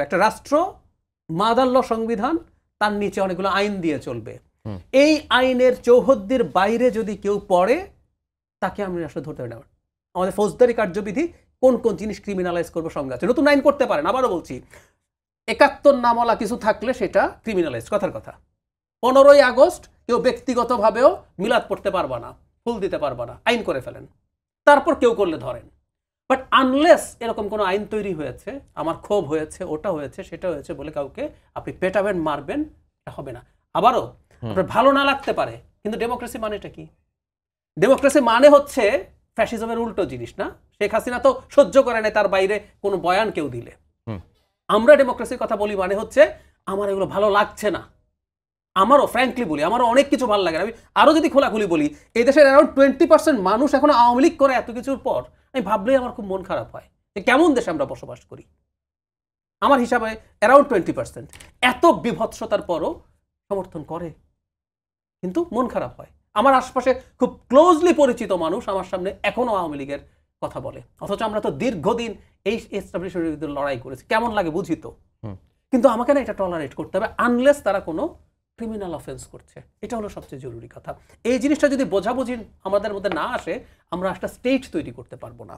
একটা রাষ্ট্র মাদাল্য সংবিধান, তার নিচে অনেকগুলো আইন দিয়ে চলবে। এই আইনের চৌহদ্দির বাইরে যদি কেউ পড়ে তাকে আমি আসলে ধরতে পারি না। আমাদের ফৌজদারি কার্যবিধি কোন কোন জিনিস ক্রিমিনালাইজ করবো সংজ্ঞা আছে। নতুন আইন করতে পারেন, আবারও বলছি 71 নামওয়ালা কিছু থাকলে সেটা ক্রিমিনালাইজ, কথার কথা। 15ই আগস্ট কেউ ব্যক্তিগতভাবেও মিলাদ পড়তে পারবা না, ফুল দিতে পারবা না, আইন করে ফেলেন, তারপর কেউ করলে ধরেন। বাট আনলেস এরকম কোনো আইন তৈরি হয়েছে, আমার ক্ষোভ হয়েছে, ওটা হয়েছে, সেটা হয়েছে বলে কাউকে আপনি পেটাবেন, মারবেন, এটা হবে না। আবারও আপনার ভালো না লাগতে পারে, কিন্তু ডেমোক্রেসি মানেটা কি? ডেমোক্রেসি মানে হচ্ছে ফ্যাসিজমের উল্টো জিনিস না। শেখ হাসিনা তো সহ্য করে না তার বাইরে কোনো বয়ান কেউ দিলে। আমরা ডেমোক্রেসির কথা বলি মানে হচ্ছে আমার এগুলো ভালো লাগছে না। আমারও ফ্র্যাঙ্কলি বলি, আমারও অনেক কিছু ভালো লাগে না। আমি আরও যদি খোলাখুলি বলি, এই দেশের অ্যারাউন্ড 20% মানুষ এখন আওয়ামী লীগ করে এত কিছুর পর, আমি ভাবলেই আমার খুব মন খারাপ হয় যে কেমন দেশে আমরা বসবাস করি। আমার হিসাবে অ্যারাউন্ড 20% এত বিভৎসতার পরও সমর্থন করে, কিন্তু মন খারাপ হয়। আমার আশপাশে খুব ক্লোজলি পরিচিত মানুষ আমার সামনে এখনো আওয়ামী লীগের কথা বলে, অথচ আমরা তো দীর্ঘদিন এই এস্টাবলিশমেন্টের বিরুদ্ধে লড়াই করেছি। কেমন লাগে বুঝি তো, কিন্তু আমাকে না এটা টলারেট করতে হবে আনলেস তারা কোনো ক্রিমিনাল অফেন্স করছে। এটা হলো সবচেয়ে জরুরি কথা। এই জিনিসটা যদি বোঝাবুঝি আমাদের মধ্যে না আসে, আমরা একটা স্টেট তৈরি করতে পারবো না।